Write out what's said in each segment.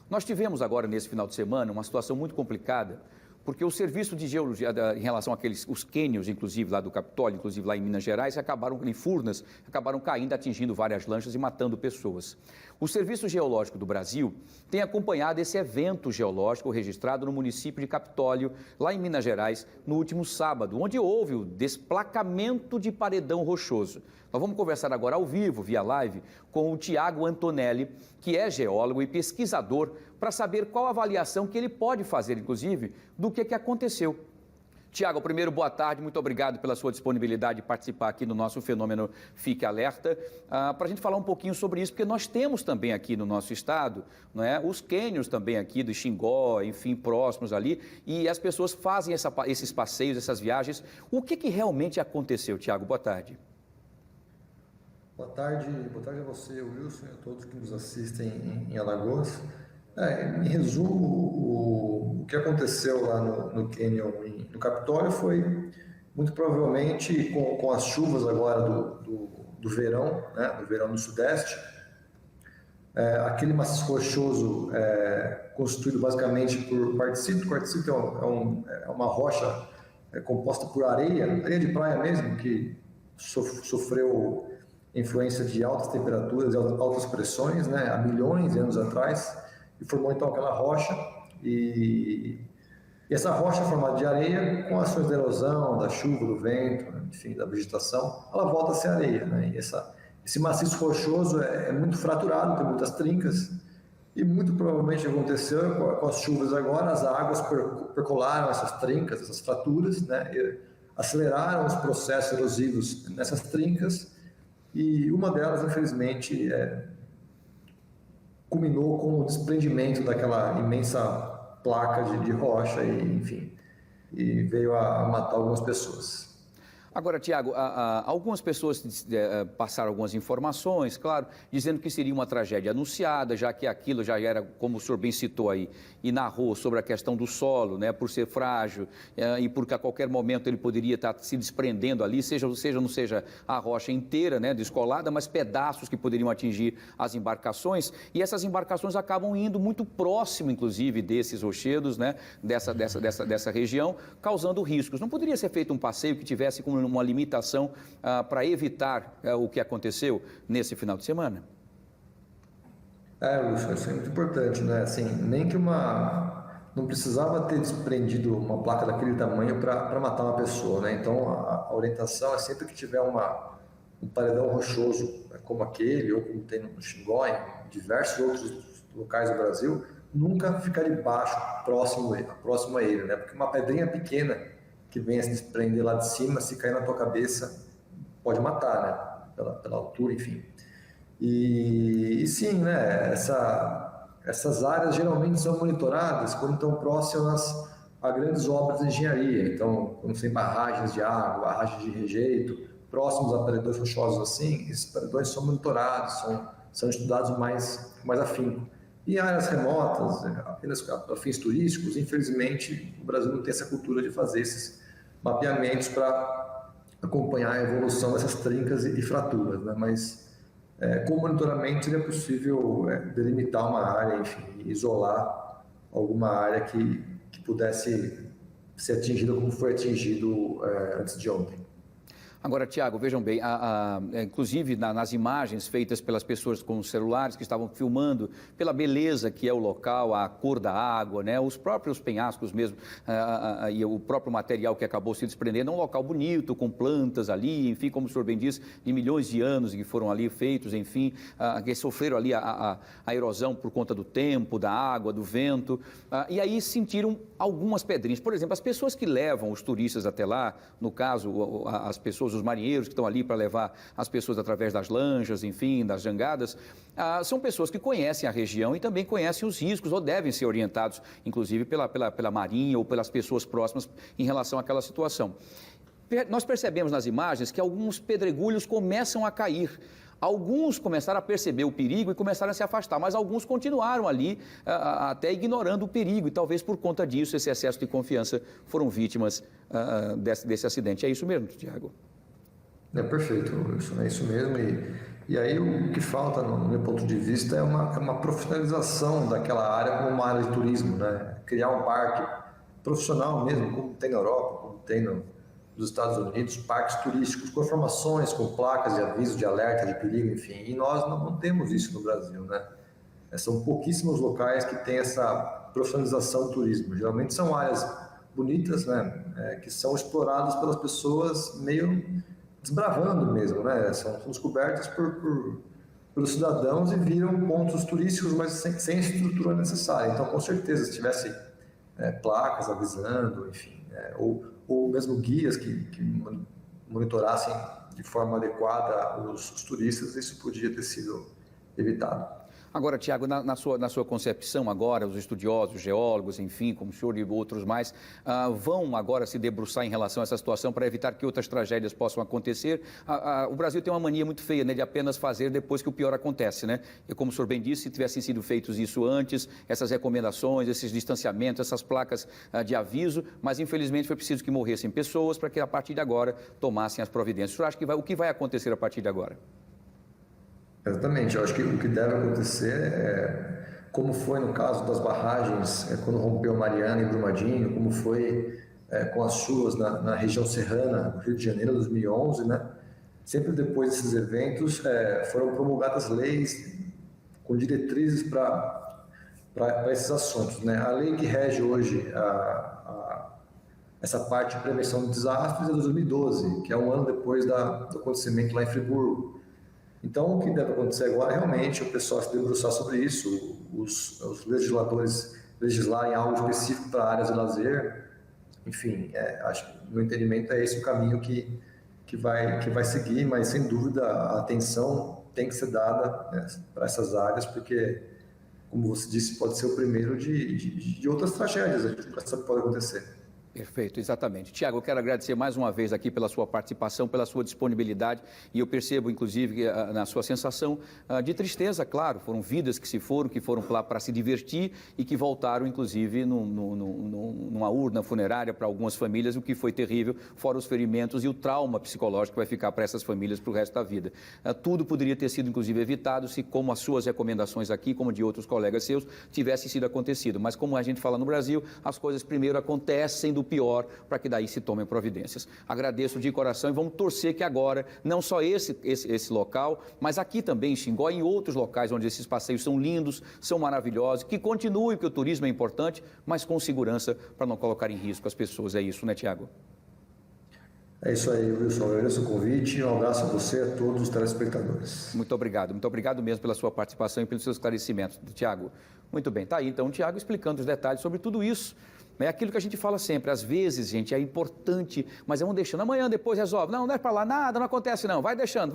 Nós tivemos agora, nesse final de semana, uma situação muito complicada, porque o serviço de geologia, em relação àqueles, os cânions, inclusive, lá do Capitólio, inclusive lá em Minas Gerais, acabaram, em Furnas, acabaram caindo, atingindo várias lanchas e matando pessoas. O Serviço Geológico do Brasil tem acompanhado esse evento geológico registrado no município de Capitólio, lá em Minas Gerais, no último sábado, onde houve o desplacamento de paredão rochoso. Nós vamos conversar agora ao vivo, via live, com o Tiago Antonelli, que é geólogo e pesquisador, para saber qual a avaliação que ele pode fazer, inclusive, do que aconteceu. Tiago, primeiro, boa tarde, muito obrigado pela sua disponibilidade de participar aqui no nosso Fenômeno Fique Alerta, para a gente falar um pouquinho sobre isso, porque nós temos também aqui no nosso estado, não é, os cânions também aqui do Xingó, enfim, próximos ali, e as pessoas fazem esses passeios, essas viagens. O que realmente aconteceu, Tiago? Boa tarde. Boa tarde a você, Wilson, e a todos que nos assistem em Alagoas. Em resumo, o que aconteceu lá no Canyon, no Capitólio, foi muito provavelmente com as chuvas agora do verão, né, do verão do Sudeste, aquele maciço rochoso constituído basicamente por quartzito. Quartzito é uma rocha composta por areia de praia mesmo, que sofreu influência de altas temperaturas e altas pressões, né, há milhões de anos atrás, e formou então aquela rocha, e essa rocha formada de areia, com ações da erosão, da chuva, do vento, enfim, da vegetação, ela volta a ser areia, né? E esse maciço rochoso é muito fraturado, tem muitas trincas, e muito provavelmente aconteceu com as chuvas agora, as águas percolaram essas trincas, essas fraturas, né? E aceleraram os processos erosivos nessas trincas, e uma delas, infelizmente, culminou com o desprendimento daquela imensa placa de rocha e, enfim, e veio a matar algumas pessoas. Agora, Tiago, algumas pessoas passaram algumas informações, claro, dizendo que seria uma tragédia anunciada, já que aquilo já era, como o senhor bem citou aí, e narrou sobre a questão do solo, né, por ser frágil e porque a qualquer momento ele poderia estar se desprendendo ali, seja ou não seja a rocha inteira, né, descolada, mas pedaços que poderiam atingir as embarcações, e essas embarcações acabam indo muito próximo, inclusive, desses rochedos, né, dessa região, causando riscos. Não poderia ser feito um passeio que tivesse como uma limitação para evitar o que aconteceu nesse final de semana? Lúcio, isso é muito importante, né? Assim, nem que não precisava ter desprendido uma placa daquele tamanho para matar uma pessoa, né? Então, a orientação é sempre que tiver um paredão rochoso como aquele, ou como tem no Xingó, em diversos outros locais do Brasil, nunca ficar debaixo, próximo a ele, né? Porque uma pedrinha pequena que venha se desprender lá de cima, se cair na tua cabeça, pode matar, né? Pela altura, enfim. E sim, né? Essas áreas geralmente são monitoradas quando estão próximas a grandes obras de engenharia. Então, quando tem barragens de água, barragens de rejeito, próximos a paredões rochosos assim, esses paredões são monitorados, são estudados mais afinco. E áreas remotas, apenas para fins turísticos, infelizmente, o Brasil não tem essa cultura de fazer esses mapeamentos para acompanhar a evolução dessas trincas e fraturas, né? Mas com monitoramento seria possível delimitar uma área, enfim, isolar alguma área que pudesse ser atingida como foi atingido antes de ontem. Agora, Tiago, vejam bem, inclusive nas imagens feitas pelas pessoas com os celulares que estavam filmando, pela beleza que é o local, a cor da água, né, os próprios penhascos mesmo, e o próprio material que acabou se desprendendo, é um local bonito, com plantas ali, enfim, como o senhor bem disse, de milhões de anos que foram ali feitos, enfim, que sofreram ali a erosão por conta do tempo, da água, do vento, e aí sentiram algumas pedrinhas. Por exemplo, as pessoas que levam os turistas até lá, no caso, as pessoas, os marinheiros que estão ali para levar as pessoas através das lanchas, enfim, das jangadas, são pessoas que conhecem a região e também conhecem os riscos, ou devem ser orientados, inclusive, pela Marinha ou pelas pessoas próximas em relação àquela situação. Nós percebemos nas imagens que alguns pedregulhos começam a cair. Alguns começaram a perceber o perigo e começaram a se afastar, mas alguns continuaram ali, até ignorando o perigo, e talvez por conta disso, esse excesso de confiança, foram vítimas desse acidente. É isso mesmo, Tiago? Perfeito, Wilson, é isso mesmo. E aí o que falta, no meu ponto de vista, é uma profissionalização daquela área como uma área de turismo, né? Criar um parque profissional mesmo, como tem na Europa, como tem nos Estados Unidos, parques turísticos com informações, com placas de aviso, de alerta, de perigo, enfim. E nós não temos isso no Brasil, né? São pouquíssimos locais que têm essa profissionalização do turismo. Geralmente são áreas bonitas, né? Que são exploradas pelas pessoas meio desbravando mesmo, né? São descobertas pelos cidadãos e viram pontos turísticos, mas sem a estrutura necessária. Então, com certeza, se tivesse placas avisando, enfim, ou mesmo guias que monitorassem de forma adequada os turistas, isso podia ter sido evitado. Agora, Tiago, na sua concepção agora, os estudiosos, geólogos, enfim, como o senhor e outros mais, vão agora se debruçar em relação a essa situação para evitar que outras tragédias possam acontecer. O Brasil tem uma mania muito feia, né, de apenas fazer depois que o pior acontece, né? E como o senhor bem disse, se tivessem sido feitos isso antes, essas recomendações, esses distanciamentos, essas placas de aviso, mas infelizmente foi preciso que morressem pessoas para que a partir de agora tomassem as providências. O senhor acha que o que vai acontecer a partir de agora? Exatamente, eu acho que o que deve acontecer é, como foi no caso das barragens, quando rompeu Mariana e Brumadinho, como foi com as chuvas na região serrana do Rio de Janeiro, 2011, né? Sempre depois desses eventos foram promulgadas leis com diretrizes para esses assuntos, né? A lei que rege hoje essa parte de prevenção de desastres é de 2012, que é um ano depois do acontecimento lá em Friburgo. Então, o que deve acontecer agora, realmente, o pessoal se debruçar sobre isso, os legisladores legislarem algo específico para áreas de lazer, enfim, acho que, no meu entendimento, é esse o caminho que vai seguir, mas, sem dúvida, a atenção tem que ser dada, né, para essas áreas, porque, como você disse, pode ser o primeiro de outras tragédias, a gente nunca sabe o que pode acontecer. Perfeito, exatamente. Tiago, eu quero agradecer mais uma vez aqui pela sua participação, pela sua disponibilidade e eu percebo, inclusive, na sua sensação de tristeza, claro, foram vidas que foram lá para se divertir e que voltaram, inclusive, numa urna funerária para algumas famílias, o que foi terrível, fora os ferimentos e o trauma psicológico que vai ficar para essas famílias para o resto da vida. Tudo poderia ter sido, inclusive, evitado se, como as suas recomendações aqui, como de outros colegas seus, tivessem sido acontecido. Mas, como a gente fala no Brasil, as coisas primeiro acontecem do pior para que daí se tomem providências. Agradeço de coração e vamos torcer que agora, não só esse local, mas aqui também em Xingó e em outros locais onde esses passeios são lindos, são maravilhosos, que continue, porque o turismo é importante, mas com segurança para não colocar em risco as pessoas. É isso, né, Tiago? É isso aí, Wilson. Eu agradeço o convite e um abraço a você e a todos os telespectadores. Muito obrigado mesmo pela sua participação e pelos seus esclarecimentos, Tiago. Muito bem, está aí então o Tiago explicando os detalhes sobre tudo isso. É aquilo que a gente fala sempre, às vezes, gente, é importante, mas vão deixando, amanhã, depois resolve, não é para lá, nada, não acontece não, vai deixando,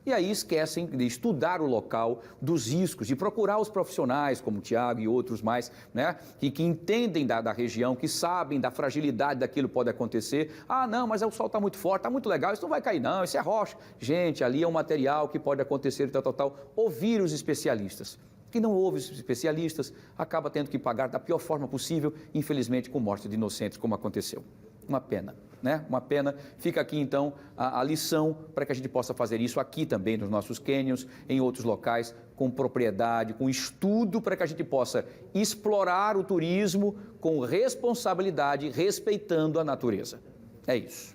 e aí esquecem de estudar o local, dos riscos, de procurar os profissionais, como o Tiago e outros mais, né, e que entendem da região, que sabem da fragilidade daquilo que pode acontecer. Ah, não, mas o sol está muito forte, está muito legal, isso não vai cair não, isso é rocha. Gente, ali é um material que pode acontecer, tal. Ouvir os especialistas. Quem não ouve os especialistas acaba tendo que pagar da pior forma possível, infelizmente com morte de inocentes, como aconteceu. Uma pena, né? Uma pena. Fica aqui então a lição para que a gente possa fazer isso aqui também nos nossos cânions, em outros locais, com propriedade, com estudo, para que a gente possa explorar o turismo com responsabilidade, respeitando a natureza. É isso.